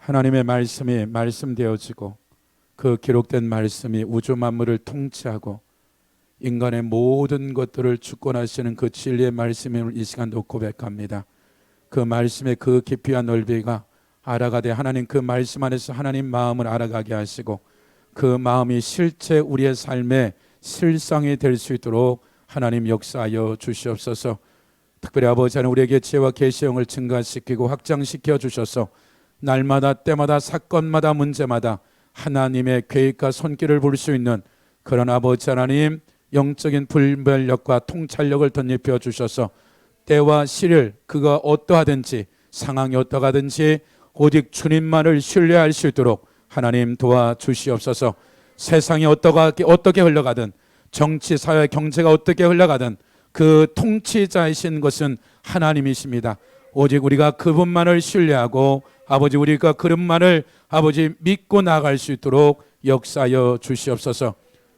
하나님의 말씀이 말씀되어지고 그 기록된 말씀이 우주 만물을 통치하고 인간의 모든 것들을 주권하시는 그 진리의 말씀임을 이 시간도 고백합니다. 그 말씀의 그 깊이와 넓이가 알아가되 하나님 그 말씀 안에서 하나님 마음을 알아가게 하시고 그 마음이 실제 우리의 삶의 실상이 될 수 있도록 하나님 역사하여 주시옵소서. 특별히 아버지 하나님 우리에게 지혜와 계시형을 증가시키고 확장시켜 주셔서 날마다 때마다 사건마다 문제마다 하나님의 계획과 손길을 볼 수 있는 그런 아버지 하나님 영적인 분별력과 통찰력을 덧입혀 주셔서 때와 시를 그가 어떠하든지 상황이 어떠하든지 오직 주님만을 신뢰할 수 있도록 하나님 도와주시옵소서. 세상이 어떻게 흘러가든 정치, 사회, 경제가 어떻게 흘러가든 그 통치자이신 것은 하나님이십니다. 오직 우리가 그분만을 신뢰하고 아버지 우리가 그분만을 아버지 믿고 나아갈 수 있도록 역사하여 주시옵소서.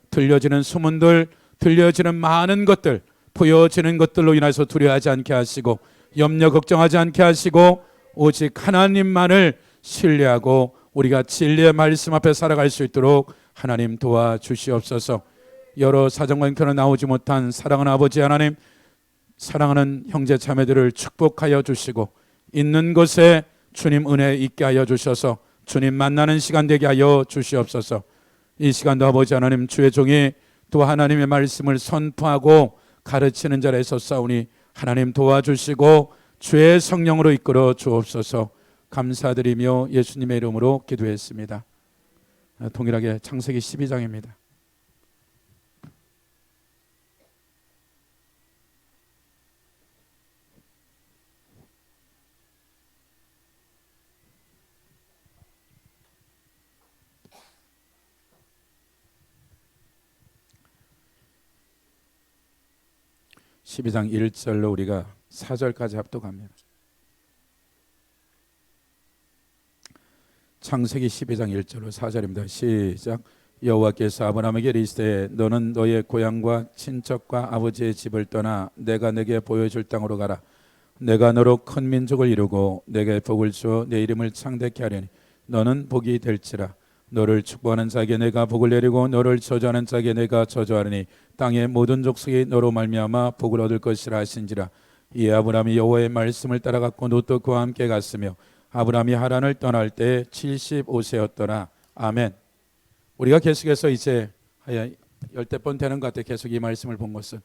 들려지는 소문들, 들려지는 많은 것들, 보여지는 것들로 인해서 두려워하지 않게 하시고 염려 걱정하지 않게 하시고 오직 하나님만을 신뢰하고 우리가 진리의 말씀 앞에 살아갈 수 있도록 하나님 도와주시옵소서. 여러 사정과 형편으로 나오지 못한 사랑하는 아버지 하나님, 사랑하는 형제 자매들을 축복하여 주시고 있는 곳에 주님 은혜 있게 하여 주셔서 주님 만나는 시간 되게 하여 주시옵소서. 이 시간도 아버지 하나님 주의 종이 또 하나님의 말씀을 선포하고 가르치는 자리에 섰사오니 하나님 도와주시고 주의 성령으로 이끌어 주옵소서. 감사드리며 예수님의 이름으로 기도했습니다. 동일하게 창세기 12장입니다. (12장) 1절로 우리가 4절까지 합독합니다. 창세기 12장 1절로 4절입니다. 시작. 여호와께서 아브라함에게 이르시되 너는 너의 고향과 친척과 아버지의 집을 떠나 내가 네게 보여줄 땅으로 가라. 내가 너로 큰 민족을 이루고 내게 복을 주어 내 이름을 창대케 하려니 너는 복이 될지라. 너를 축복하는 자에게 내가 복을 내리고 너를 저주하는 자에게 내가 저주하리니 땅의 모든 족속이 너로 말미암아 복을 얻을 것이라 하신지라. 이에 아브라함이 여호와의 말씀을 따라갔고 롯도 그와 함께 갔으며 아브라함이 하란을 떠날 때 75세였더라. 아멘. 우리가 계속해서 이제 열댓 번 되는 것 같아요. 계속 이 말씀을 본 것은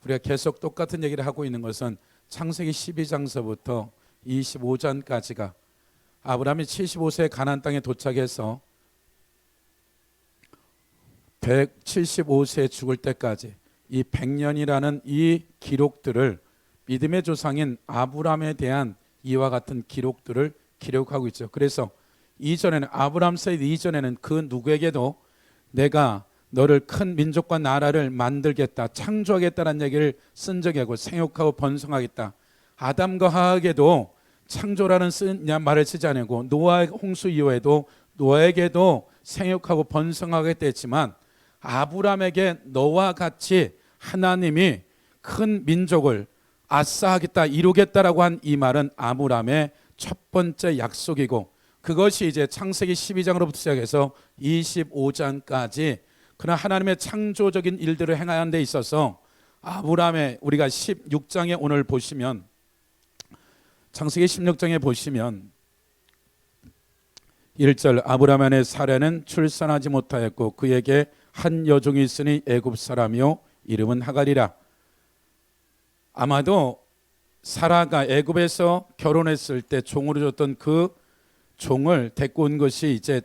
우리가 계속 똑같은 얘기를 하고 있는 것은 창세기 12장서부터 25장까지가 아브라함이 75세에 가나안 땅에 도착해서 175세에 죽을 때까지 이 100년이라는 이 기록들을 믿음의 조상인 아브라함에 대한 이와 같은 기록들을 기록하고 있죠. 그래서 이전에는 아브라함 세대 이전에는 그 누구에게도 내가 너를 큰 민족과 나라를 만들겠다, 창조하겠다는 얘기를 쓴 적이 없고 생육하고 번성하겠다. 아담과 하악에도 창조라는 말을 쓰지 않고 노아 홍수 이후에도 노아에게도 생육하고 번성하겠다 했지만 아브라함에게 너와 같이 하나님이 큰 민족을 아싸하겠다, 이루겠다라고 한 이 말은 아브라함의 첫 번째 약속이고 그것이 이제 창세기 12장으로부터 시작해서 25장까지 그러나 하나님의 창조적인 일들을 행하는 데 있어서 아브라함의 우리가 16장에 오늘 보시면 창세기 16장에 보시면 1절 아브라함의 사례는 출산하지 못하였고 그에게 한 여종이 있으니 애굽 사람이요 이름은 하갈이라. 아마도 사라가 애굽에서 결혼했을 때 종으로 줬던 그 종을 데리고 온 것이 이제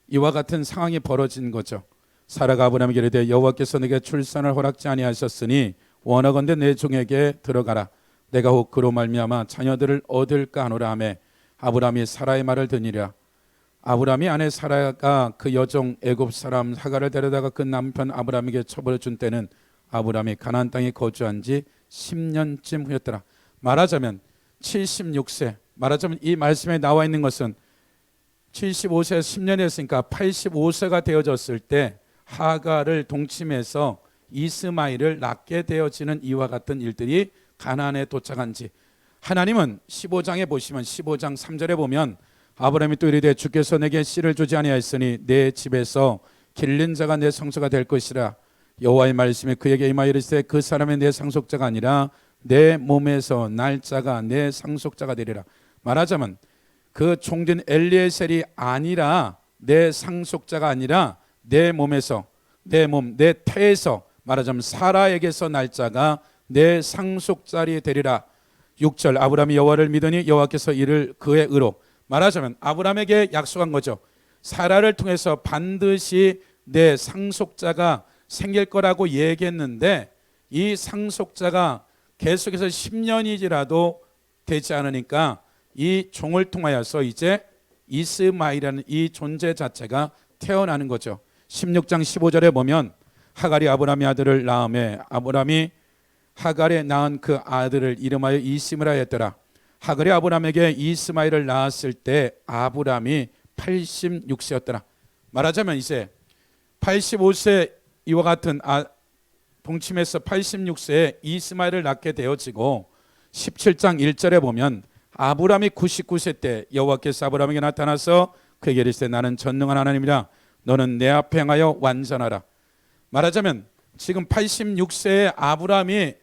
이와 같은 상황이 벌어진 거죠. 사라가 아브라함에게 이르되 여호와께서 내게 출산을 허락지 아니하셨으니 원하건대 내 종에게 들어가라. 내가 혹 그로 말미암아 자녀들을 얻을까 하노라 하매 아브라함이 사라의 말을 듣니라. 아브라함이 아내 사라가 그 여종 애굽 사람 하갈을 데려다가 그 남편 아브라함에게 처벌해 준 때는 아브라함이 가나안 땅에 거주한 지 10년쯤 후였더라. 말하자면 76세, 말하자면 이 말씀에 나와 있는 것은 75세에서 10년이 했으니까 85세가 되어졌을 때 하갈을 동침해서 이스마엘을 낳게 되어지는 이와 같은 일들이 가나안에 도착한 지 하나님은 15장에 보시면 15장 3절에 보면 아브라함이 또 이르되 주께서 내게 씨를 주지 아니하였으니 내 집에서 길른 자가 내 상속자가 될 것이라. 여호와의 말씀이 그에게 임하여 이르시되 그 사람이 내 상속자가 아니라 내 몸에서 날 자가 내 상속자가 되리라. 말하자면 그 총진 엘리에셀이 아니라 내 상속자가 아니라 내 몸에서 내 몸 내 태에서 말하자면 사라에게서 날 자가 내 상속자리 되리라. 6절 아브라함이 여호와를 믿으니 여호와께서 이를 그의 의로. 말하자면 아브라함에게 약속한 거죠. 사라를 통해서 반드시 내 상속자가 생길 거라고 얘기했는데 이 상속자가 계속해서 10년이지라도 되지 않으니까 이 종을 통하여서 이제 이스마엘이라는 이 존재 자체가 태어나는 거죠. 16장 15절에 보면 하갈이 아브라함의 아들을 낳음에 아브라함이 하갈에 낳은 그 아들을 이름하여 이스마엘 하였더라. 하갈이 아브라함에게 이스마엘을 낳았을 때 아브라함이 86세였더라. 말하자면 이제 85세 이와 같은 동침에서 86세에 이스마엘을 낳게 되어지고 17장 1절에 보면 아브라함이 99세 때 여호와께서 아브라함에게 나타나서 그에게 이르시되 나는 전능한 하나님이라 너는 내 앞에 행하여 완전하라. 말하자면 지금 86세의 아브라함이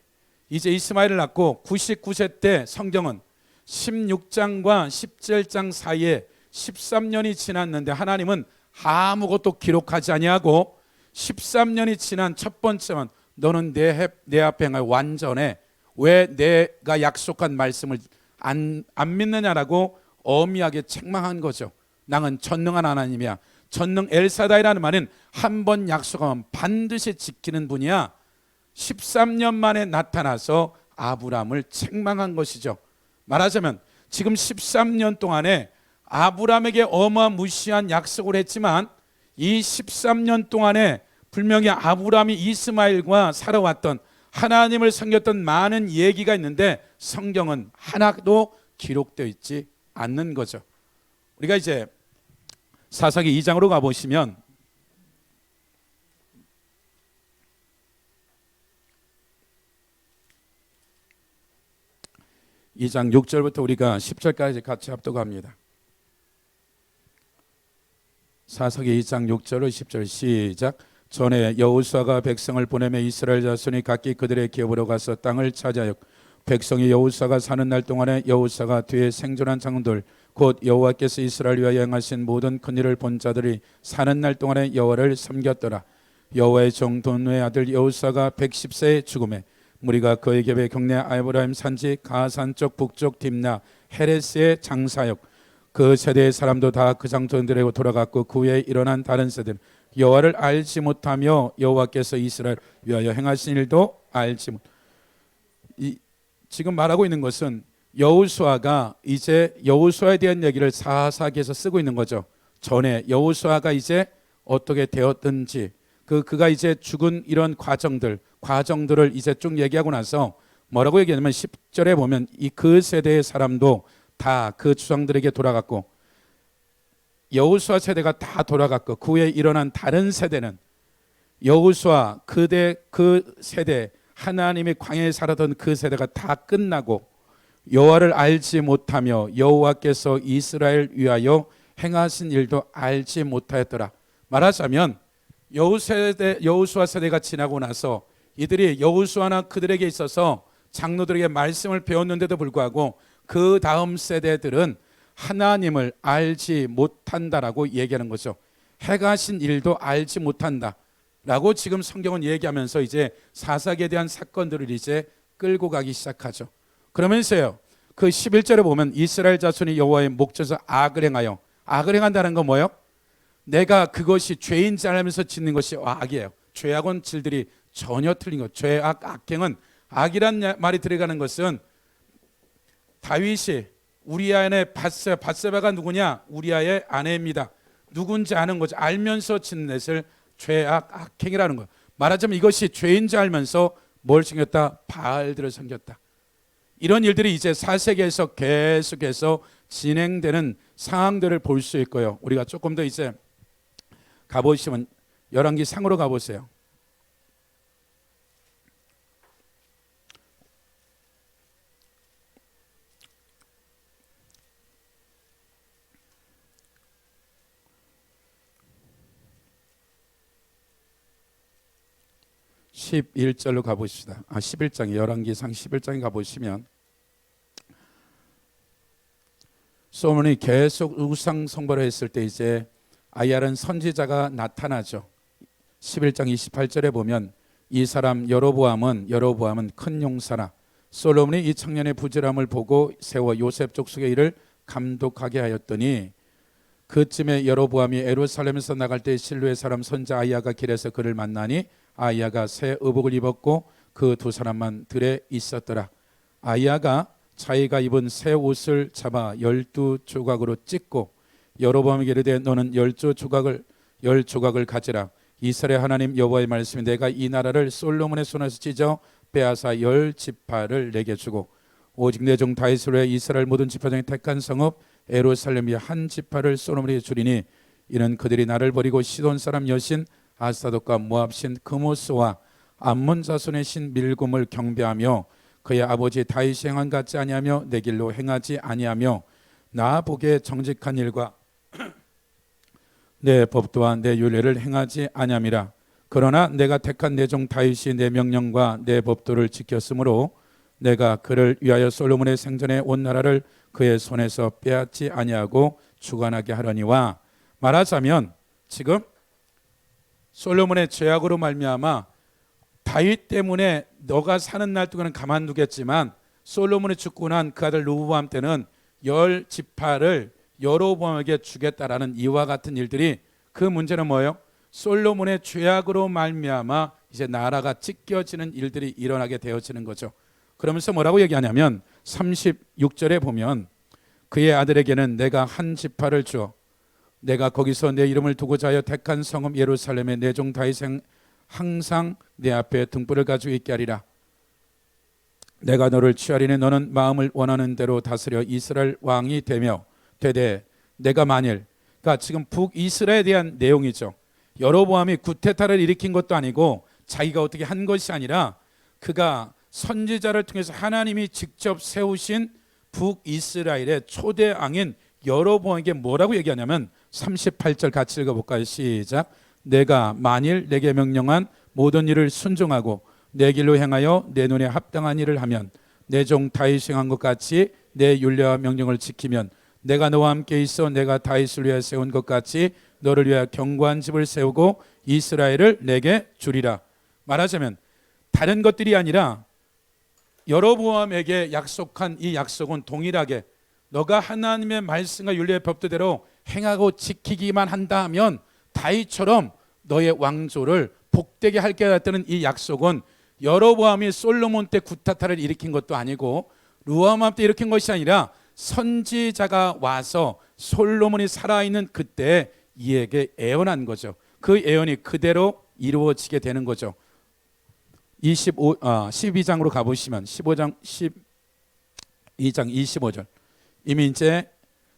이제 이스마엘을 낳고 99세 때 성경은 16장과 17장 사이에 13년이 지났는데 하나님은 아무것도 기록하지 아니하고 13년이 지난 첫 번째만 너는 내 앞에 행하여 완전해. 왜 내가 약속한 말씀을 안 믿느냐라고 엄미하게 책망한 거죠. 나는 전능한 하나님이야. 전능 엘사다이라는 말은 한 번 약속하면 반드시 지키는 분이야. 13년 만에 나타나서 아브라함을 책망한 것이죠. 말하자면 지금 13년 동안에 아브라함에게 어마무시한 약속을 했지만 이 13년 동안에 분명히 아브라함이 이스마엘과 살아왔던 하나님을 섬겼던 많은 얘기가 있는데 성경은 하나도 기록되어 있지 않는 거죠. 우리가 이제 사사기 2장으로 가보시면 이 장 6절부터 우리가 10절까지 같이 합독합니다. 사사기 2장 6절로 10절 시작. 전에 여호수아가 백성을 보내며 이스라엘 자손이 각기 그들의 기업으로 가서 땅을 차지하여 백성이 여호수아가 사는 날 동안에 여호수아가 뒤에 생존한 장들 곧 여호와께서 이스라엘 위하여 행하신 모든 큰 일을 본 자들이 사는 날 동안에 여호와를 섬겼더라. 여호와의 종 돈의 아들 여호수아가 110세에 죽음에 무리가 그의 겹에 경내 아브라임 산지 가산 쪽 북쪽 딥나 헤레스의 장사역 그 세대의 사람도 다 그 장소들에게 돌아갔고 그 후에 일어난 다른 세대는 여호와를 알지 못하며 여호와께서 이스라엘 위하여 행하신 일도 알지 못. 지금 말하고 있는 것은 여호수아가 이제 여호수아에 대한 얘기를 사사기에서 쓰고 있는 거죠. 전에 여호수아가 이제 어떻게 되었든지 그가 이제 죽은 이런 과정들을 이제 쭉 얘기하고 나서 뭐라고 얘기하냐면 10절에 보면 그 세대의 사람도 다 그 주상들에게 돌아갔고 여호수아 세대가 다 돌아갔고 그 후에 일어난 다른 세대는 여호수아 그 세대 하나님이 광야에 살았던 그 세대가 다 끝나고 여호와를 알지 못하며 여호와께서 이스라엘 위하여 행하신 일도 알지 못하였더라. 말하자면 여호수아 세대가 지나고 나서 이들이 여호수아나 그들에게 있어서 장로들에게 말씀을 배웠는데도 불구하고 그 다음 세대들은 하나님을 알지 못한다라고 얘기하는 거죠. 행하신 일도 알지 못한다라고 지금 성경은 얘기하면서 이제 사사기에 대한 사건들을 이제 끌고 가기 시작하죠. 그러면서요 그 11절에 보면 이스라엘 자손이 여호와의 목전에서 악을 행한다는 건 뭐예요? 내가 그것이 죄인지 알면서 짓는 것이 악이에요. 죄악은 질들이 전혀 틀린 것. 죄악, 악행은 악이란 말이 들어가는 것은 다윗이 우리아의 밧세바가 누구냐? 우리아의 아내입니다. 누군지 아는 거죠. 알면서 짓는 것을 죄악, 악행이라는 거예요. 말하자면 이것이 죄인지 알면서 뭘 섬겼다? 바알들을 섬겼다. 이런 일들이 이제 사세기에서 계속해서 진행되는 상황들을 볼 수 있고요. 우리가 조금 더 이제 가보시면 열왕기 상으로 가보세요. 11절로 가보시다. 11장에 열왕기상 11장에 가보시면 솔로몬이 계속 우상 숭배를 했을 때 이제 아이알은 선지자가 나타나죠. 11장 28절에 보면 이 사람 여로보암은 큰 용사라. 솔로몬이 이 청년의 부지런함을 보고 세워 요셉 족속의 일을 감독하게 하였더니 그쯤에 여로보암이 예루살렘에서 나갈 때 실로의 사람 선자 아이야가 길에서 그를 만나니 아이야가 새 의복을 입었고 그 두 사람만 들에 있었더라. 아이야가 자기가 입은 새 옷을 잡아 12조각으로 찢고 여로보암에게 이르되 너는 10조각을 가지라. 이스라엘 하나님 여호와의 말씀이 내가 이 나라를 솔로몬의 손에서 찢어 빼앗아 10지파를 내게 주고 오직 내 종 다윗을 위해 이스라엘 모든 지파 중에 택한 성읍 예루살렘이 한 지파를 솔로몬에게 주리니 이는 그들이 나를 버리고 시돈 사람 여신 아스타돗과 모압 신 그모스와 암몬 자손의 신 밀곰을 경배하며 그의 아버지 다윗이 행한 같지 아니하며 내 길로 행하지 아니하며 나 보기에 정직한 일과 내 법도와 내 율례를 행하지 아니함이라. 그러나 내가 택한 내 종 다윗이 내 명령과 내 법도를 지켰으므로 내가 그를 위하여 솔로몬의 생전에 온 나라를 그의 손에서 빼앗지 아니하고 주관하게 하려니와. 말하자면 지금 솔로몬의 죄악으로 말미암아 다윗 때문에 너가 사는 날 동안은 가만두겠지만 솔로몬이 죽고 난 그 아들 르호보암 때는 10지파를 여로보암에게 주겠다라는 이와 같은 일들이, 그 문제는 뭐예요? 솔로몬의 죄악으로 말미암아 이제 나라가 찢겨지는 일들이 일어나게 되어지는 거죠. 그러면서 뭐라고 얘기하냐면 36절에 보면 그의 아들에게는 내가 한 지파를 주어 내가 거기서 내 이름을 두고자 하여 택한 성읍 예루살렘에 내 종 다윗은 항상 내 앞에 등불을 가지고 있게 하리라. 내가 너를 취하리니 너는 마음을 원하는 대로 다스려 이스라엘 왕이 되되 내가 만일, 그러니까 지금 북이스라엘에 대한 내용이죠. 여로보암이 구테타를 일으킨 것도 아니고 자기가 어떻게 한 것이 아니라 그가 선지자를 통해서 하나님이 직접 세우신 북이스라엘의 초대 왕인 여로보암에게 뭐라고 얘기하냐면 38절 같이 읽어볼까요? 시작. 내가 만일 내게 명령한 모든 일을 순종하고 내 길로 행하여 내 눈에 합당한 일을 하면 내 종 다윗이 한 것 같이 내 율례와 명령을 지키면 내가 너와 함께 있어 내가 다윗을 위하여 세운 것 같이 너를 위하여 견고한 집을 세우고 이스라엘을 내게 주리라. 말하자면 다른 것들이 아니라 여로보암에게 약속한 이 약속은 동일하게 너가 하나님의 말씀과 율례의 법도대로 행하고 지키기만 한다면 다윗처럼 너의 왕조를 복되게 할게 했다는 이 약속은 여로보암이 솔로몬 때 구타타를 일으킨 것도 아니고 르호보암 때 일으킨 것이 아니라 선지자가 와서 솔로몬이 살아있는 그때 이에게 예언한 거죠. 그 예언이 그대로 이루어지게 되는 거죠. 12장으로 가보시면 12장 25절 이미 이제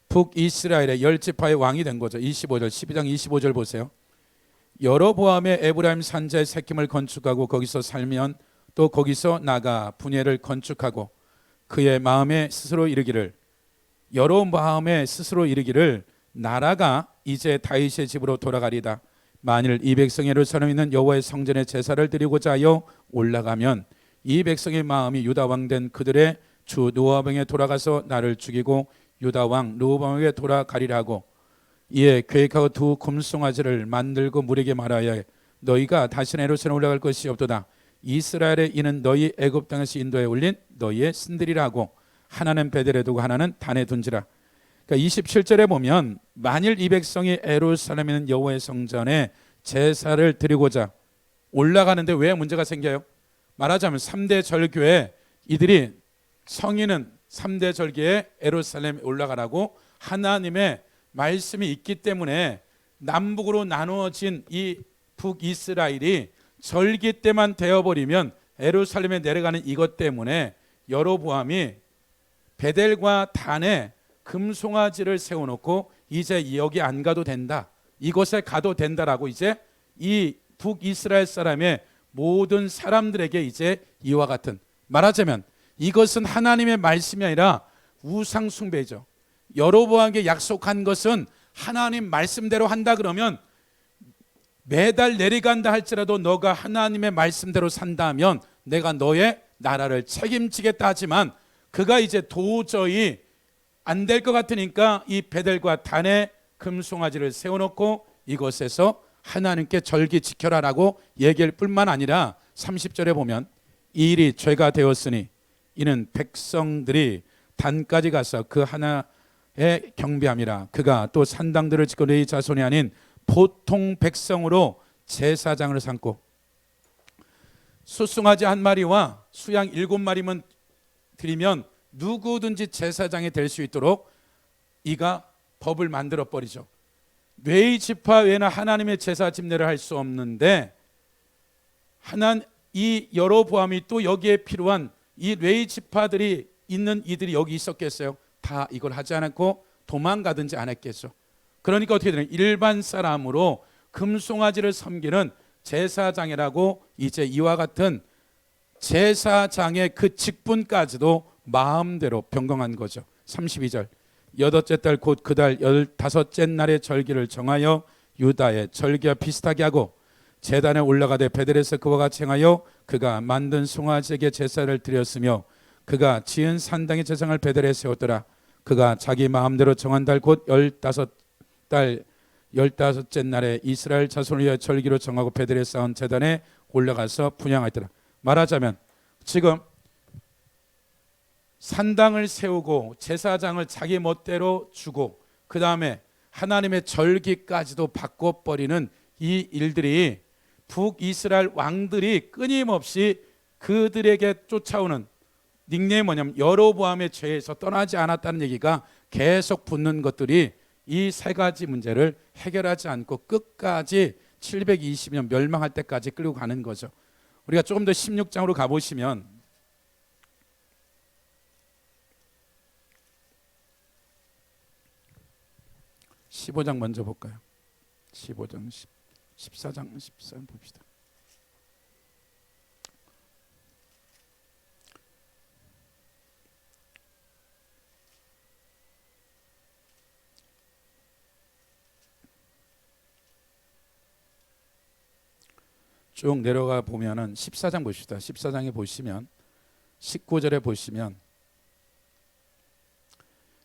북이스라엘의 10지파의 왕이 된 거죠. 12장 25절 보세요. 여로보암의 에브라임 산자의 새김을 건축하고 거기서 살면 또 거기서 나가 분예를 건축하고 그의 마음에 스스로 이르기를, 여로보암의 스스로 이르기를 나라가 이제 다윗의 집으로 돌아가리다. 만일 이 백성이 예루살렘에 있는 여호와의 성전에 제사를 드리고자 하여 올라가면 이 백성의 마음이 유다 왕 된 그들의 주 르호보암에게 돌아가서 나를 죽이고 유다 왕 르호보암에게 돌아가리라 하고 이에 계획하고 두 금송아지를 만들고 무리에게 말하여 너희가 다시는 예루살렘에 올라갈 것이 없도다. 이스라엘의 이는 너희 애굽 땅에서 인도에 올린 너희의 신들이라 하고 하나는 베델에 두고 하나는 단에 둔지라. 그러니까 27절에 보면 만일 이 백성이 예루살렘에 있는 여호와의 성전에 제사를 드리고자 올라가는데 왜 문제가 생겨요? 말하자면 3대 절교에 이들이 성인은 3대 절기에 예루살렘에 올라가라고 하나님의 말씀이 있기 때문에 남북으로 나누어진 이 북이스라엘이 절기 때만 되어버리면 예루살렘에 내려가는 이것 때문에 여로보암이 베델과 단에 금송아지를 세워놓고 이제 여기 안 가도 된다, 이곳에 가도 된다라고 이제 이 북이스라엘 사람의 모든 사람들에게 이제 이와 같은, 말하자면 이것은 하나님의 말씀이 아니라 우상 숭배죠. 여로보암에게 약속한 것은 하나님 말씀대로 한다 그러면 매달 내려간다 할지라도 너가 하나님의 말씀대로 산다면 내가 너의 나라를 책임지겠다 하지만 그가 이제 도저히 안 될 것 같으니까 이 베델과 단에 금송아지를 세워놓고 이곳에서 하나님께 절기 지켜라라고 얘기할 뿐만 아니라 30절에 보면 이 일이 죄가 되었으니 이는 백성들이 단까지 가서 그 하나의 경배함이라. 그가 또 산당들을 짓고 레위 자손이 아닌 보통 백성으로 제사장을 삼고 수송아지 한 마리와 수양 7마리만 드리면 누구든지 제사장이 될 수 있도록 이가 법을 만들어 버리죠. 레위 지파 외에는 하나님의 제사 집례를 할 수 없는데 이 여로보암이 또 여기에 필요한 이 레위 지파들이 있는 이들이 여기 있었겠어요? 다 이걸 하지 않았고 도망가든지 안 했겠죠. 그러니까 어떻게 되냐, 일반 사람으로 금송아지를 섬기는 제사장이라고 이제 이와 같은 제사장의 그 직분까지도 마음대로 변경한 거죠. 32절 여덟째 달 곧 그 달 15째 날의 절기를 정하여 유다의 절기와 비슷하게 하고 제단에 올라가되 베델에서 그와 같이 행하여 그가 만든 송아지에게 제사를 드렸으며 그가 지은 산당의 제상을 베델에 세웠더라. 그가 자기 마음대로 정한 달 곧 15째 날에 이스라엘 자손을 위하여 절기로 정하고 베델에 쌓은 제단에 올라가서 분향하였더라. 말하자면 지금 산당을 세우고 제사장을 자기 멋대로 주고 그 다음에 하나님의 절기까지도 바꿔버리는 이 일들이 북이스라엘 왕들이 끊임없이 그들에게 쫓아오는 닉네임이 뭐냐면 여로보암의 죄에서 떠나지 않았다는 얘기가 계속 붙는 것들이 이 세 가지 문제를 해결하지 않고 끝까지 720년 멸망할 때까지 끌고 가는 거죠. 우리가 조금 더 16장으로 가보시면 15장 먼저 볼까요? 15장 14장 14장 봅시다. 쭉 내려가 보면은 14장 보십시다. 14장에 보시면 19절에 보시면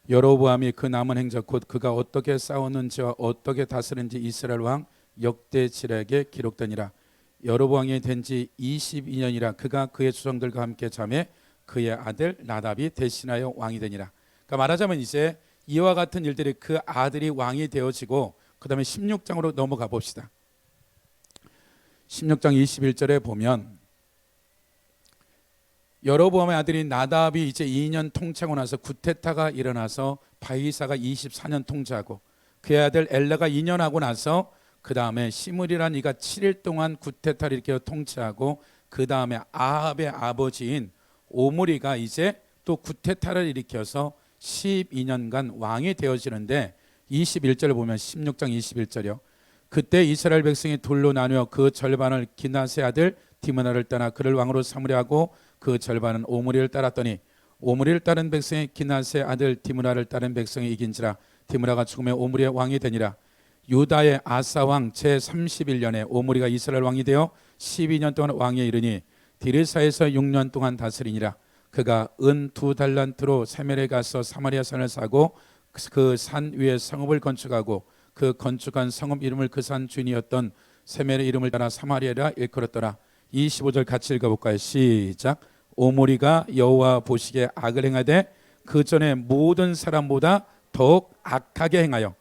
여로보암이 그 남은 행적 곧 그가 어떻게 싸웠는지와 어떻게 다스린지 이스라엘 왕 역대지략에 기록되니라. 여로보암이 된 지 22년이라 그가 그의 조상들과 함께 잠에 그의 아들 나답이 대신하여 왕이 되니라. 그러니까 말하자면 이제 이와 같은 일들이 그 아들이 왕이 되어지고 그 다음에 16장으로 넘어가 봅시다. 16장 21절에 보면 여로보암의 아들이 나답이 이제 2년 통치하고 나서 구테타가 일어나서 바이사가 24년 통치하고 그의 아들 엘라가 2년 하고 나서 그 다음에 시므리란 이가 7일 동안 구테타를 일으켜 통치하고 그 다음에 아합의 아버지인 오므리가 이제 또 구테타를 일으켜서 12년간 왕이 되어지는데 21절을 보면 16장 21절이요. 그때 이스라엘 백성이 둘로 나누어 그 절반을 기낫의 아들 디므나를 떠나 그를 왕으로 삼으려 하고 그 절반은 오므리를 따랐더니 오므리를 따른 백성이 기낫의 아들 디므나를 따른 백성이 이긴지라 디므나가 죽음에 오므리의 왕이 되니라. 유다의 아사 왕 제31년에 오므리가 이스라엘 왕이 되어 12년 동안 왕에 이르니 디르사에서 6년 동안 다스리니라. 그가 은 2달란트로 세멜에 가서 사마리아 산을 사고 그 산 위에 성읍을 건축하고 그 건축한 성읍 이름을 그 산 주인이었던 세멜의 이름을 따라 사마리아라 일컬었더라. 25절 같이 읽어볼까요? 시작. 오므리가 여호와 보시기에 악을 행하되 그 전에 모든 사람보다 더욱 악하게 행하여.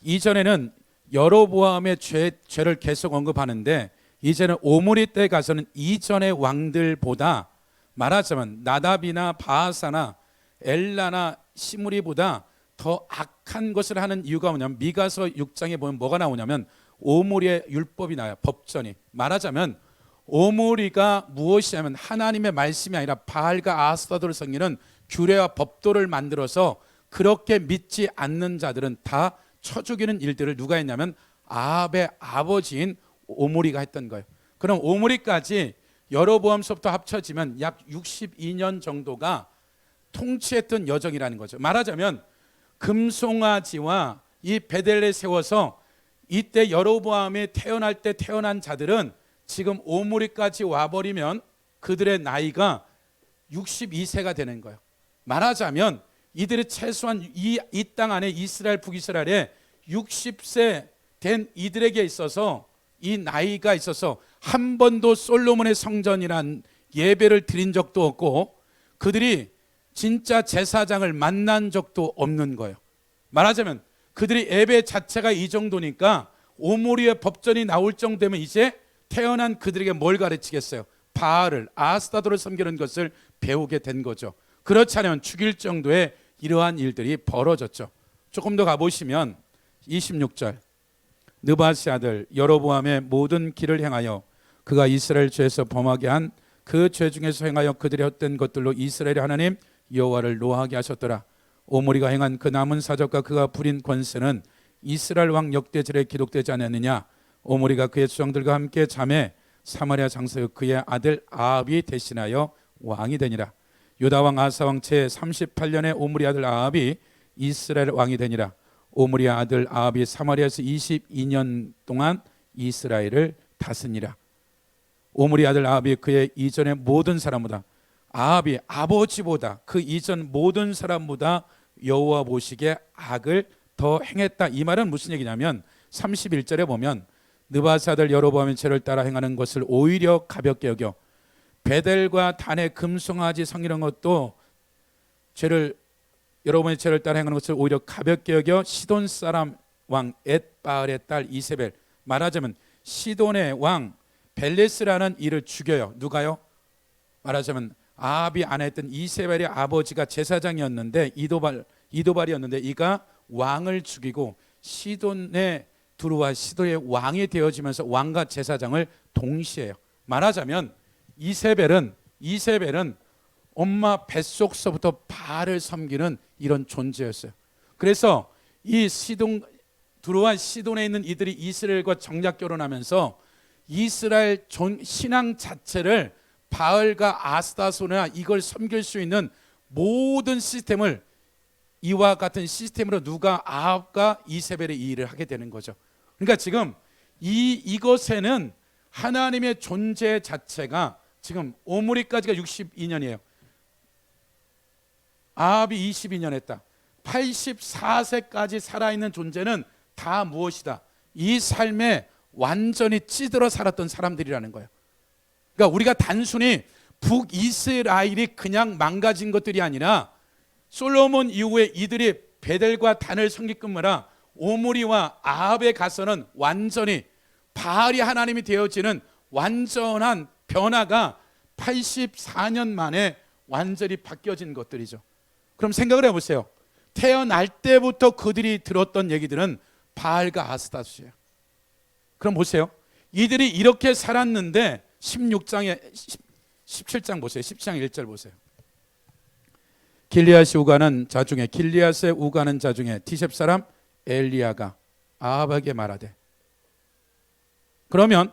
이전에는 여로보암의 죄를 계속 언급하는데 이제는 오므리 때 가서는 이전의 왕들보다 말하자면 나답이나 바하사나 엘라나 시므리보다 더 악한 것을 하는 이유가 뭐냐면 미가서 6장에 보면 뭐가 나오냐면 오므리의 율법이 나와요. 법전이. 말하자면 오므리가 무엇이냐면 하나님의 말씀이 아니라 바알과 아스타도를 섬기는 규례와 법도를 만들어서 그렇게 믿지 않는 자들은 다 쳐 죽이는 일들을 누가 했냐면 아합의 아버지인 오므리가 했던 거예요. 그럼 오므리까지 여로보암서부터 합쳐지면 약 62년 정도가 통치했던 여정이라는 거죠. 말하자면 금송아지와 이 베델에 세워서 이때 여로보암이 태어날 때 태어난 자들은 지금 오므리까지 와버리면 그들의 나이가 62세가 되는 거예요. 말하자면 이들이 최소한 이 땅 안에 이스라엘 북이스라엘에 60세 된 이들에게 있어서 이 나이가 있어서 한 번도 솔로몬의 성전이란 예배를 드린 적도 없고 그들이 진짜 제사장을 만난 적도 없는 거예요. 말하자면 그들이 예배 자체가 이 정도니까 오므리의 법전이 나올 정도면 이제 태어난 그들에게 뭘 가르치겠어요? 바알을, 아스타도를 섬기는 것을 배우게 된 거죠. 그렇지 않으면 죽일 정도의 이러한 일들이 벌어졌죠. 조금 더 가보시면 26절, 느바스 아들 여로보암의 모든 길을 행하여 그가 이스라엘 죄에서 범하게 한 그 죄 중에서 행하여 그들의 헛된 것들로 이스라엘의 하나님 여호와를 노하게 하셨더라. 오므리가 행한 그 남은 사적과 그가 부린 권세는 이스라엘 왕 역대절에 기록되지 않았느냐? 오므리가 그의 수장들과 함께 잠에 사마리아 장사여 그의 아들 아합이 대신하여 왕이 되니라. 유다 왕 아사 왕 제 38년에 오므리 아들 아합이 이스라엘 왕이 되니라. 오므리 아들 아합이 사마리아에서 22년 동안 이스라엘을 다스니라. 오므리 아들 아합이 그의 이전의 모든 사람보다, 아합이 아버지보다 그 이전 모든 사람보다 여호와 보시기에 악을 더 행했다. 이 말은 무슨 얘기냐면 31절에 보면 느바스 아들 여로보암의 죄를 따라 행하는 것을 오히려 가볍게 여겨 베델과 단의 금송아지 성이는 것도 여로보암의 죄를 따라 행하는 것을 오히려 가볍게 여겨 시돈 사람 왕 엣바알의 딸 이세벨, 말하자면 시돈의 왕 벨레스라는 이를 죽여요. 누가요? 말하자면 아합이 아내였던 이세벨의 아버지가 제사장이었는데 이도발이었는데 이가 왕을 죽이고 시돈의 두루와 시도의 왕이 되어지면서 왕과 제사장을 동시에 해요. 말하자면 이세벨은 엄마 뱃속서부터 바알을 섬기는 이런 존재였어요. 그래서 이 두루와 시돈에 있는 이들이 이스라엘과 정략 결혼하면서 이스라엘 신앙 자체를 바알과 아스타소나 이걸 섬길 수 있는 모든 시스템을 이와 같은 시스템으로 누가 아합과 이세벨의 이 일을 하게 되는 거죠. 그러니까 지금 이것에는 하나님의 존재 자체가 지금 오므리까지가 62년이에요. 아합이 22년 했다. 84세까지 살아있는 존재는 다 무엇이다? 이 삶에 완전히 찌들어 살았던 사람들이라는 거예요. 그러니까 우리가 단순히 북이스라엘이 그냥 망가진 것들이 아니라 솔로몬 이후에 이들이 베델과 단을 섬기끔하라 오므리와 아합에 가서는 완전히 바알이 하나님이 되어지는 완전한 변화가 84년 만에 완전히 바뀌어진 것들이죠. 그럼 생각을 해보세요. 태어날 때부터 그들이 들었던 얘기들은 바알과 아스타스예요. 그럼 보세요. 이들이 이렇게 살았는데 17장 보세요. 10장 1절 보세요. 길리앗이 우가는 자 중에 길리앗에 우가는 자 중에 디셉 사람 엘리야가 아합에게 말하되, 그러면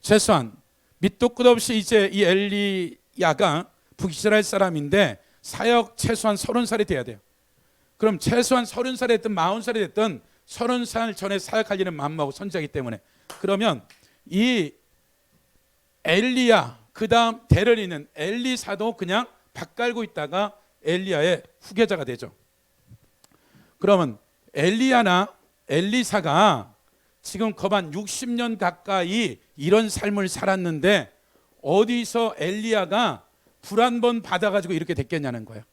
최소한 밑도 끝 없이 이제 이 엘리야가 북이스라엘 사람인데 사역 최소한 30살이 돼야 돼요. 그럼 최소한 30살이 됐든 40살이 됐든 30살 전에 사역할 일은 만무하고 선지자이기 때문에, 그러면 이 엘리야 그 다음 대를 잇는 엘리사도 그냥 밥 깔고 있다가 엘리야의 후계자가 되죠. 그러면 엘리야나 엘리사가 지금 거반 60년 가까이 이런 삶을 살았는데 어디서 엘리야가 불 한 번 받아가지고 이렇게 됐겠냐는 거예요.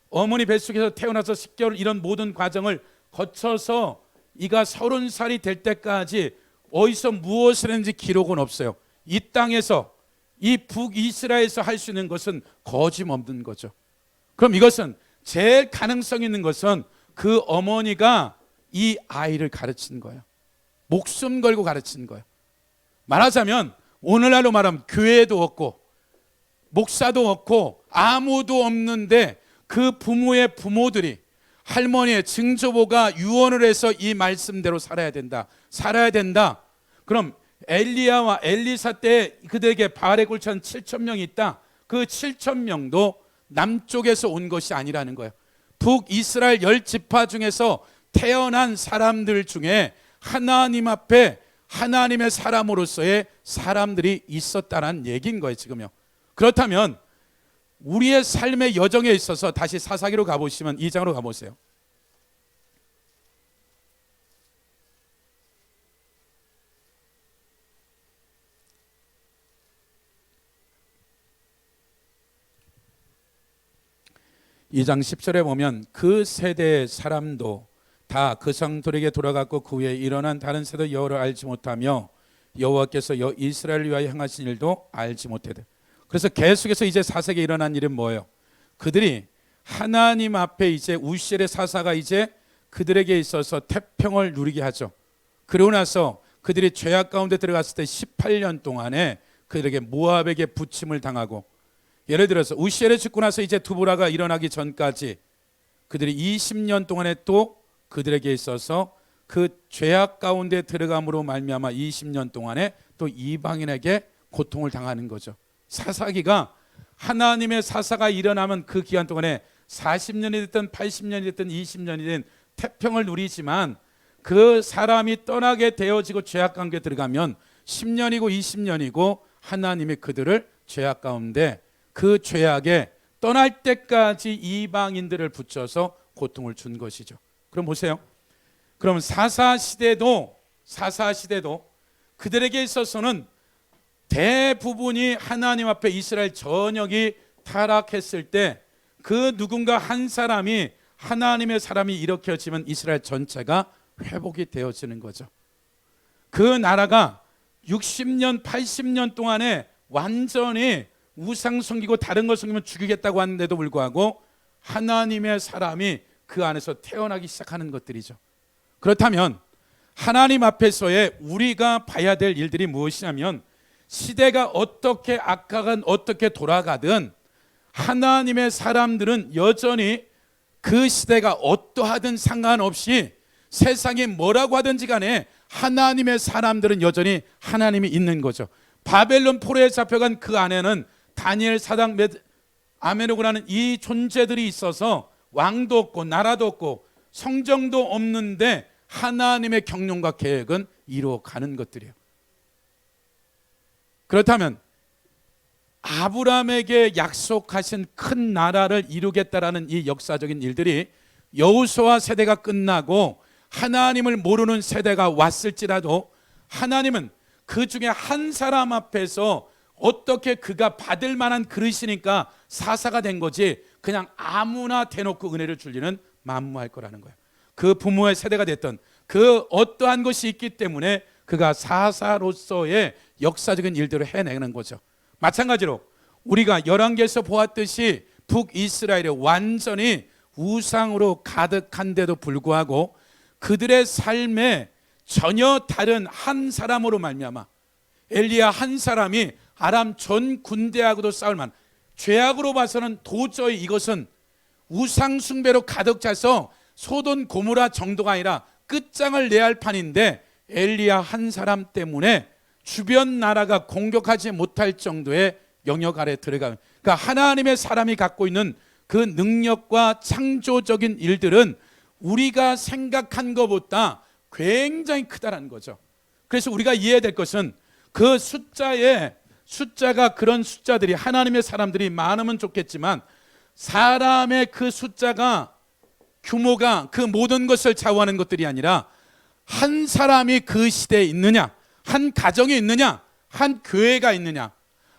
어머니 뱃속에서 태어나서 10개월 이런 모든 과정을 거쳐서 이가 30살이 될 때까지 어디서 무엇을 했는지 기록은 없어요. 이 땅에서 이 북이스라엘에서 할 수 있는 것은 거짓없는 거죠. 그럼 이것은 제일 가능성 있는 것은 그 어머니가 이 아이를 가르친 거예요. 목숨 걸고 가르친 거예요. 말하자면 오늘날로 말하면 교회도 없고 목사도 없고 아무도 없는데 그 부모의 부모들이 할머니의 증조보가 유언을 해서 이 말씀대로 살아야 된다. 그럼 엘리야와 엘리사 때 그들에게 바알의 굴찬 7,000명이 있다. 그 7,000명도 남쪽에서 온 것이 아니라는 거예요. 북이스라엘 10지파 중에서 태어난 사람들 중에 하나님 앞에 하나님의 사람으로서의 사람들이 있었다는 얘기인 거예요 지금요. 그렇다면 우리의 삶의 여정에 있어서 다시 사사기로 가보시면 2장으로 가보세요. 이 장 10절에 보면 그 세대의 사람도 다 그 성들에게 돌아갔고 그 후에 일어난 다른 세대 여호와를 알지 못하며 여호와께서 이스라엘을 위하여 행하신 일도 알지 못하되. 그래서 계속해서 이제 사색에 일어난 일은 뭐예요? 그들이 하나님 앞에 이제 우시엘의 사사가 이제 그들에게 있어서 태평을 누리게 하죠. 그러고 나서 그들이 죄악 가운데 들어갔을 때 18년 동안에 그들에게 모압에게 부침을 당하고, 예를 들어서 우시엘을 죽고 나서 이제 두보라가 일어나기 전까지 그들이 20년 동안에 또 그들에게 있어서 그 죄악 가운데 들어감으로 말미암아 20년 동안에 또 이방인에게 고통을 당하는 거죠. 사사기가 하나님의 사사가 일어나면 그 기간 동안에 40년이 됐든 80년이 됐든 20년이 된 태평을 누리지만 그 사람이 떠나게 되어지고 죄악 가운데 들어가면 10년이고 20년이고 하나님이 그들을 죄악 가운데 그 죄악에 떠날 때까지 이방인들을 붙여서 고통을 준 것이죠. 그럼 보세요. 그럼 사사시대도 그들에게 있어서는 대부분이 하나님 앞에 이스라엘 전역이 타락했을 때 그 누군가 한 사람이 하나님의 사람이 일으켜지면 이스라엘 전체가 회복이 되어지는 거죠. 그 나라가 60년 80년 동안에 완전히 우상 섬기고 다른 걸 섬기면 죽이겠다고 하는데도 불구하고 하나님의 사람이 그 안에서 태어나기 시작하는 것들이죠. 그렇다면 하나님 앞에서의 우리가 봐야 될 일들이 무엇이냐면, 시대가 어떻게 악화가 어떻게 돌아가든 하나님의 사람들은 여전히 그 시대가 어떠하든 상관없이 세상이 뭐라고 하든지 간에 하나님의 사람들은 여전히 하나님이 있는 거죠. 바벨론 포로에 잡혀간 그 안에는 다니엘, 사당, 아메노고라는 이 존재들이 있어서 왕도 없고 나라도 없고 성정도 없는데 하나님의 경륜과 계획은 이루어가는 것들이에요. 그렇다면 아브라함에게 약속하신 큰 나라를 이루겠다라는 이 역사적인 일들이 여호수아 세대가 끝나고 하나님을 모르는 세대가 왔을지라도 하나님은 그 중에 한 사람 앞에서 어떻게 그가 받을 만한 그릇이니까 사사가 된 거지 그냥 아무나 대놓고 은혜를 줄리는 만무할 거라는 거예요. 그 부모의 세대가 됐던 그 어떠한 것이 있기 때문에 그가 사사로서의 역사적인 일들을 해내는 거죠. 마찬가지로 우리가 열왕기에서 보았듯이 북이스라엘이 완전히 우상으로 가득한데도 불구하고 그들의 삶에 전혀 다른 한 사람으로 말미암아 엘리야 한 사람이 아람 전 군대하고도 싸울 만, 죄악으로 봐서는 도저히 이것은 우상 숭배로 가득 차서 소돔 고모라 정도가 아니라 끝장을 내야 할 판인데 엘리야 한 사람 때문에 주변 나라가 공격하지 못할 정도의 영역 아래 들어가는, 그러니까 하나님의 사람이 갖고 있는 그 능력과 창조적인 일들은 우리가 생각한 것보다 굉장히 크다는 거죠. 그래서 우리가 이해해야 될 것은 그 숫자가 그런 숫자들이 하나님의 사람들이 많으면 좋겠지만 사람의 그 숫자가 규모가 그 모든 것을 좌우하는 것들이 아니라 한 사람이 그 시대에 있느냐, 한 가정에 있느냐, 한 교회가 있느냐,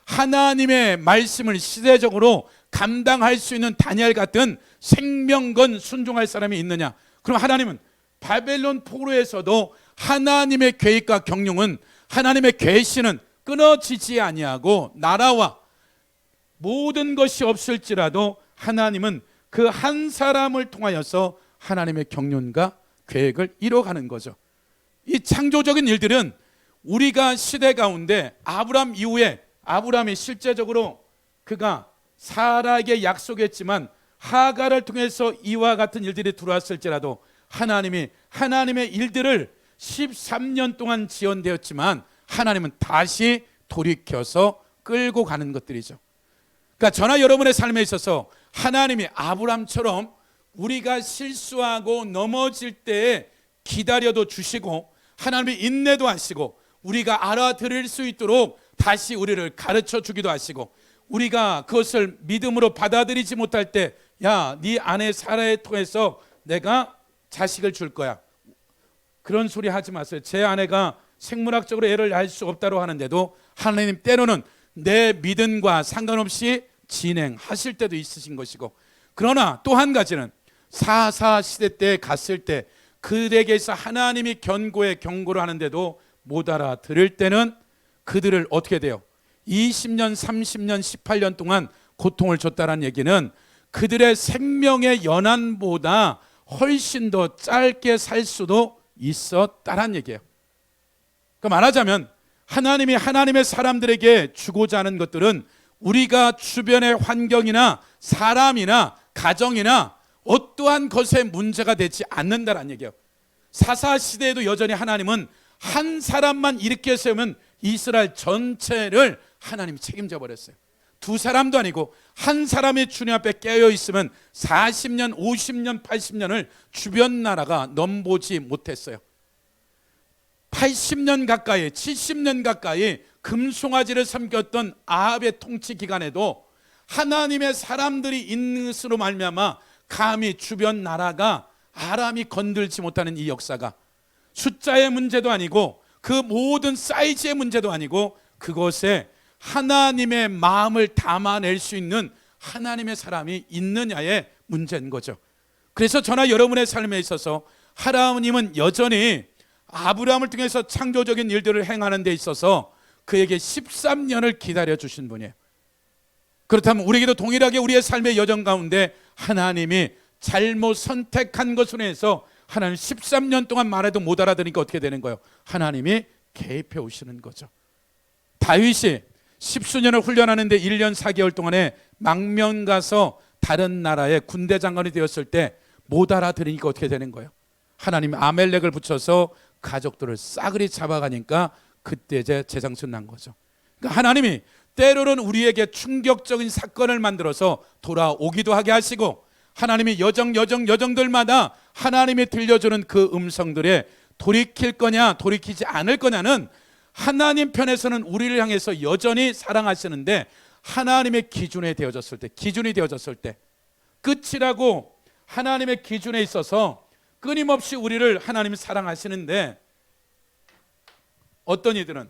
하나님의 말씀을 시대적으로 감당할 수 있는 다니엘 같은 생명건 순종할 사람이 있느냐. 그럼 하나님은 바벨론 포로에서도 하나님의 계획과 경륜은, 하나님의 계시는 끊어지지 아니하고 나라와 모든 것이 없을지라도 하나님은 그 한 사람을 통하여서 하나님의 경륜과 계획을 이뤄가는 거죠. 이 창조적인 일들은 우리가 시대 가운데 아브라함 이후에 아브라함이 실제적으로 그가 사라에게 약속했지만 하가를 통해서 이와 같은 일들이 들어왔을지라도 하나님이 하나님의 일들을 13년 동안 지연되었지만 하나님은 다시 돌이켜서 끌고 가는 것들이죠. 그러니까 저나 여러분의 삶에 있어서 하나님이 아브라함처럼 우리가 실수하고 넘어질 때에 기다려도 주시고 하나님이 인내도 하시고 우리가 알아들을 수 있도록 다시 우리를 가르쳐 주기도 하시고, 우리가 그것을 믿음으로 받아들이지 못할 때, 야, 네 아내 사라에 통해서 내가 자식을 줄 거야, 그런 소리 하지 마세요. 제 아내가 생물학적으로 애를 낳을 수 없다고 하는데도 하나님 때로는 내 믿음과 상관없이 진행하실 때도 있으신 것이고, 그러나 또 한 가지는 사사 시대 때 갔을 때 그들에게서 하나님이 견고에 경고를 하는데도 못 알아들을 때는 그들을 어떻게 돼요? 20년, 30년, 18년 동안 고통을 줬다는 얘기는 그들의 생명의 연한보다 훨씬 더 짧게 살 수도 있었다는 얘기예요. 그러니까 말하자면 하나님이 하나님의 사람들에게 주고자 하는 것들은 우리가 주변의 환경이나 사람이나 가정이나 어떠한 것에 문제가 되지 않는다는 얘기예요. 사사 시대에도 여전히 하나님은 한 사람만 일으켜 세우면 이스라엘 전체를 하나님이 책임져 버렸어요. 두 사람도 아니고 한 사람이 주님 앞에 깨어 있으면 40년, 50년, 80년을 주변 나라가 넘보지 못했어요. 80년 가까이, 70년 가까이 금송아지를 섬겼던 아합의 통치 기간에도 하나님의 사람들이 있는 것으로 말미암아 감히 주변 나라가 아람이 건들지 못하는 이 역사가 숫자의 문제도 아니고 그 모든 사이즈의 문제도 아니고 그것에 하나님의 마음을 담아낼 수 있는 하나님의 사람이 있느냐의 문제인 거죠. 그래서 저나 여러분의 삶에 있어서 하나님은 여전히 아브라함을 통해서 창조적인 일들을 행하는 데 있어서 그에게 13년을 기다려 주신 분이에요. 그렇다면 우리에게도 동일하게 우리의 삶의 여정 가운데 하나님이 잘못 선택한 것으로 해서 하나님 13년 동안 말해도 못 알아들으니까 어떻게 되는 거예요? 하나님이 개입해 오시는 거죠. 다윗이 10수년을 훈련하는데 1년 4개월 동안에 망명 가서 다른 나라의 군대 장관이 되었을 때 못 알아들으니까 어떻게 되는 거예요? 하나님이 아멜렉을 붙여서 가족들을 싸그리 잡아가니까 그때 이제 재상순 난 거죠. 그러니까 하나님이 때로는 우리에게 충격적인 사건을 만들어서 돌아오기도 하게 하시고, 하나님이 여정들마다 하나님이 들려주는 그 음성들에 돌이킬 거냐 돌이키지 않을 거냐는 하나님 편에서는 우리를 향해서 여전히 사랑하시는데 하나님의 기준이 되어졌을 때 끝이라고 하나님의 기준에 있어서 끊임없이 우리를 하나님이 사랑하시는데, 어떤 이들은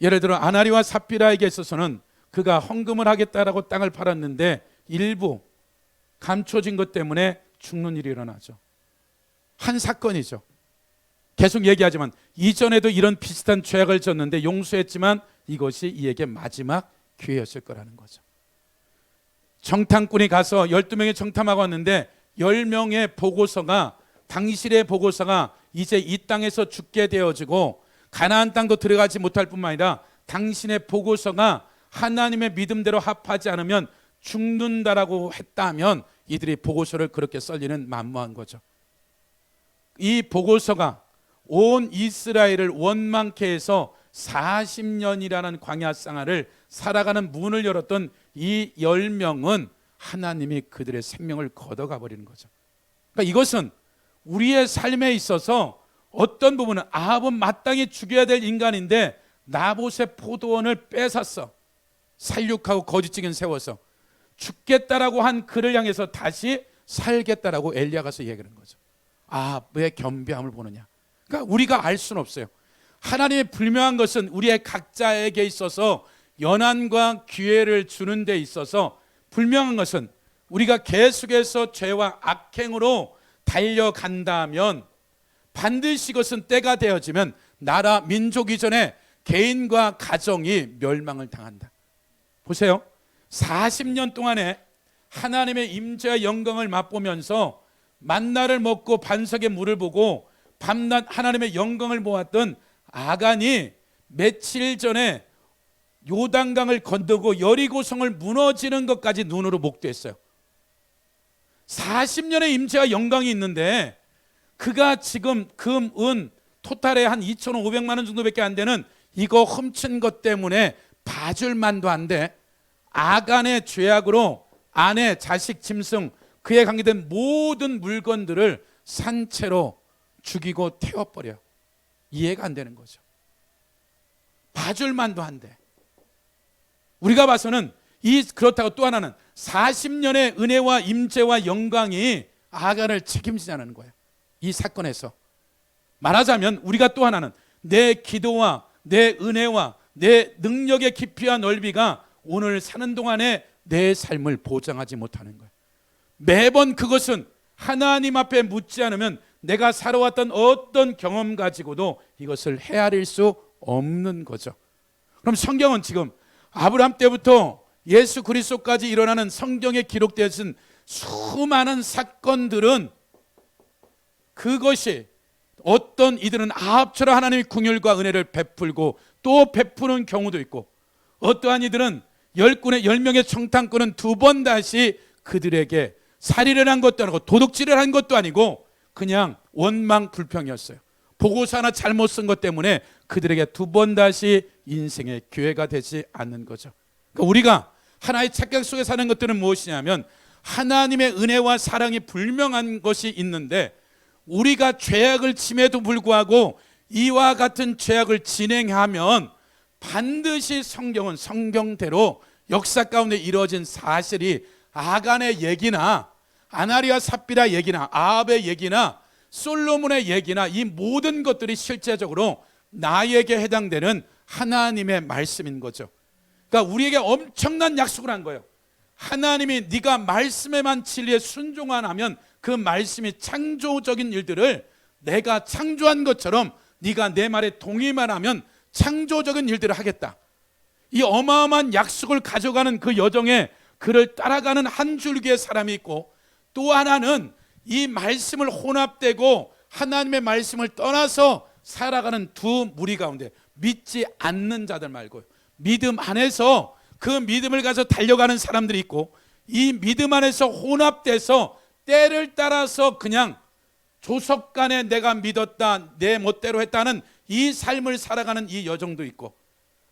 예를 들어 아나리와 삽비라에게 있어서는 그가 헌금을 하겠다라고 땅을 팔았는데 일부 감춰진 것 때문에 죽는 일이 일어나죠. 한 사건이죠. 계속 얘기하지만 이전에도 이런 비슷한 죄악을 졌는데 용서했지만 이것이 이에게 마지막 기회였을 거라는 거죠. 정탐꾼이 가서 12명의 정탐하고 왔는데 10명의 보고서가, 당신의 보고서가 이제 이 땅에서 죽게 되어지고 가나안 땅도 들어가지 못할 뿐만 아니라 당신의 보고서가 하나님의 믿음대로 합하지 않으면 죽는다라고 했다면 이들이 보고서를 그렇게 썰리는 만무한 거죠. 이 보고서가 온 이스라엘을 원망케 해서 40년이라는 광야 생활을 살아가는 문을 열었던 이 10명은 하나님이 그들의 생명을 걷어가 버리는 거죠. 그러니까 이것은 우리의 삶에 있어서 어떤 부분은 아합은 마땅히 죽여야 될 인간인데 나봇의 포도원을 뺏었어. 살육하고 거짓증인 세워서 죽겠다라고 한 그를 향해서 다시 살겠다라고 엘리야가 가서 얘기하는 거죠. 왜 겸비함을 보느냐. 그러니까 우리가 알 수는 없어요. 하나님의 불명한 것은 우리의 각자에게 있어서 연한과 기회를 주는 데 있어서 불명한 것은 우리가 계속해서 죄와 악행으로 달려간다면 반드시 그것은 때가 되어지면 나라 민족 이전에 개인과 가정이 멸망을 당한다. 보세요. 40년 동안에 하나님의 임재와 영광을 맛보면서 만나를 먹고 반석의 물을 보고 밤낮 하나님의 영광을 보았던 아간이 며칠 전에 요단강을 건너고 여리고성을 무너지는 것까지 눈으로 목도했어요. 40년의 임재와 영광이 있는데 그가 지금 금, 은 토탈에 한 2,500만 원 정도밖에 안 되는 이거 훔친 것 때문에 봐줄 만도 안 돼. 아간의 죄악으로 아내, 자식, 짐승, 그에 관계된 모든 물건들을 산채로 죽이고 태워버려. 이해가 안 되는 거죠. 봐줄 만도 한데. 우리가 봐서는 그렇다고 또 하나는 40년의 은혜와 임재와 영광이 아간을 책임지자는 거예요. 이 사건에서 말하자면 우리가 또 하나는 내 기도와 내 은혜와 내 능력의 깊이와 넓이가 오늘 사는 동안에 내 삶을 보장하지 못하는 거예요. 매번 그것은 하나님 앞에 묻지 않으면 내가 살아왔던 어떤 경험 가지고도 이것을 헤아릴 수 없는 거죠. 그럼 성경은 지금 아브라함 때부터 예수 그리스도까지 일어나는 성경에 기록되어진 수많은 사건들은 그것이 어떤 이들은 아합처럼 하나님의 긍휼과 은혜를 베풀고 또 베푸는 경우도 있고, 어떠한 이들은 10명의 청탕꾼은 2번 다시 그들에게 살인을 한 것도 아니고 도둑질을 한 것도 아니고 그냥 원망 불평이었어요. 보고서 하나 잘못 쓴 것 때문에 그들에게 2번 다시 인생의 기회가 되지 않는 거죠. 그러니까 우리가 하나의 착각 속에 사는 것들은 무엇이냐면 하나님의 은혜와 사랑이 불명한 것이 있는데, 우리가 죄악을 침해도 불구하고 이와 같은 죄악을 진행하면 반드시 성경은 성경대로 역사 가운데 이루어진 사실이 아간의 얘기나 아나리아 삽비라 얘기나 아합의 얘기나 솔로몬의 얘기나 이 모든 것들이 실제적으로 나에게 해당되는 하나님의 말씀인 거죠. 그러니까 우리에게 엄청난 약속을 한 거예요. 하나님이 네가 말씀에만 진리에 순종만 하면 그 말씀이 창조적인 일들을 내가 창조한 것처럼 네가 내 말에 동의만 하면 창조적인 일들을 하겠다. 이 어마어마한 약속을 가져가는 그 여정에 그를 따라가는 한 줄기의 사람이 있고, 또 하나는 이 말씀을 혼합되고 하나님의 말씀을 떠나서 살아가는 두 무리 가운데 믿지 않는 자들 말고요, 믿음 안에서 그 믿음을 가져 달려가는 사람들이 있고, 이 믿음 안에서 혼합돼서 때를 따라서 그냥 조석간에 내가 믿었다 내 멋대로 했다는 이 삶을 살아가는 이 여정도 있고,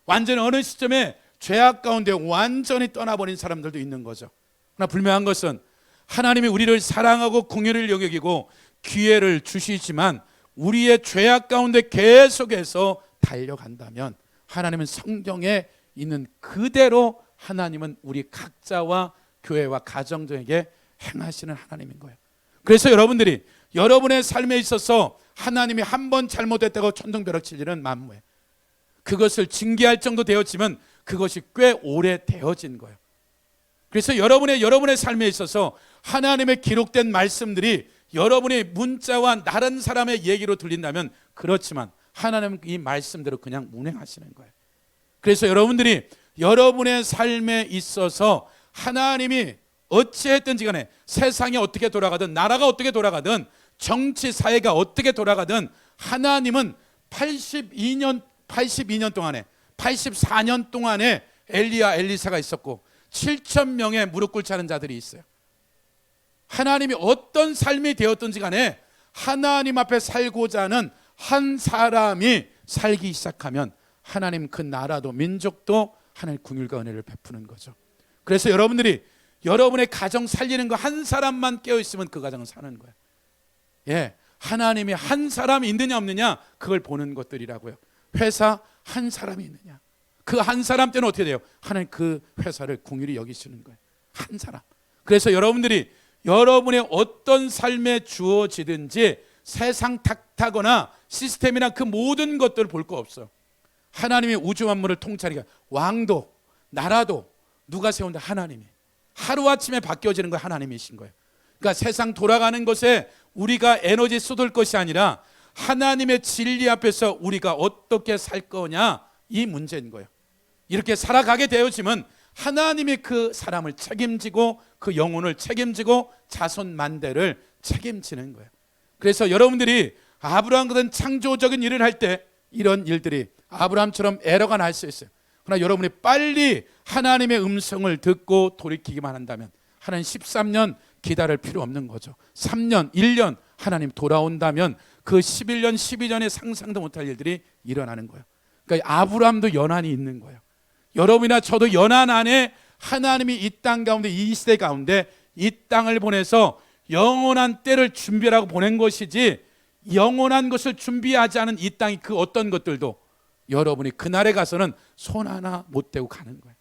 완전히 어느 시점에 죄악 가운데 완전히 떠나버린 사람들도 있는 거죠. 그러나 분명한 것은 하나님이 우리를 사랑하고 긍휼을 여기고 기회를 주시지만 우리의 죄악 가운데 계속해서 달려간다면 하나님은 성경에 있는 그대로 하나님은 우리 각자와 교회와 가정들에게 행하시는 하나님인 거예요. 그래서 여러분들이 여러분의 삶에 있어서 하나님이 한 번 잘못했다고 천둥벼락칠 일은 만무해. 그것을 징계할 정도 되었지만 그것이 꽤 오래 되어진 거예요. 그래서 여러분의 삶에 있어서 하나님의 기록된 말씀들이 여러분의 문자와 다른 사람의 얘기로 들린다면 그렇지만 하나님은 이 말씀대로 그냥 운행하시는 거예요. 그래서 여러분들이 여러분의 삶에 있어서 하나님이 어찌했든지 간에 세상이 어떻게 돌아가든 나라가 어떻게 돌아가든 정치 사회가 어떻게 돌아가든 하나님은 82년 동안에 84년 동안에 엘리야 엘리사가 있었고 7,000명의 무릎 꿇지 않은 자들이 있어요. 하나님이 어떤 삶이 되었든지 간에 하나님 앞에 살고자 하는 한 사람이 살기 시작하면 하나님 그 나라도 민족도 하나님의 긍휼과 은혜를 베푸는 거죠. 그래서 여러분들이 여러분의 가정 살리는 거 한 사람만 깨어있으면 그 가정은 사는 거예요. 예, 하나님이 한 사람이 있느냐 없느냐 그걸 보는 것들이라고요. 회사 한 사람이 있느냐, 그 한 사람 때는 어떻게 돼요? 하나님 그 회사를 긍휼히 여기시는 거예요. 한 사람. 그래서 여러분들이 여러분의 어떤 삶에 주어지든지 세상 탁타거나 시스템이나 그 모든 것들을 볼 거 없어요. 하나님이 우주 만물을 통찰이가 왕도 나라도 누가 세운다? 하나님이. 하루아침에 바뀌어지는 거 하나님이신 거예요. 그러니까 세상 돌아가는 것에 우리가 에너지 쏟을 것이 아니라 하나님의 진리 앞에서 우리가 어떻게 살 거냐, 이 문제인 거예요. 이렇게 살아가게 되어지면 하나님이 그 사람을 책임지고 그 영혼을 책임지고 자손 만대를 책임지는 거예요. 그래서 여러분들이 아브라함 같은 창조적인 일을 할 때 이런 일들이 아브라함처럼 에러가 날 수 있어요. 그러나 여러분이 빨리 하나님의 음성을 듣고 돌이키기만 한다면 하나님 13년 기다릴 필요 없는 거죠. 3년, 1년 하나님 돌아온다면 그 11년, 12년에 상상도 못할 일들이 일어나는 거예요. 그러니까 아브라함도 연한이 있는 거예요. 여러분이나 저도 연한 안에 하나님이 이 땅 가운데, 이 시대 가운데 이 땅을 보내서 영원한 때를 준비하라고 보낸 것이지, 영원한 것을 준비하지 않은 이 땅이 그 어떤 것들도 여러분이 그날에 가서는 손 하나 못 대고 가는 거예요.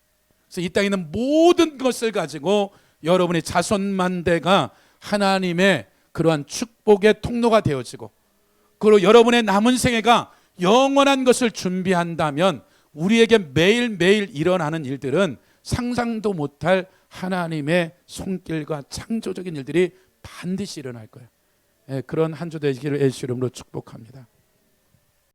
그래서 이 땅에 있는 모든 것을 가지고 여러분의 자손만대가 하나님의 그러한 축복의 통로가 되어지고, 그리고 여러분의 남은 생애가 영원한 것을 준비한다면 우리에게 매일매일 일어나는 일들은 상상도 못할 하나님의 손길과 창조적인 일들이 반드시 일어날 거예요. 그런 한 주 되시기를 예수 이름으로 축복합니다.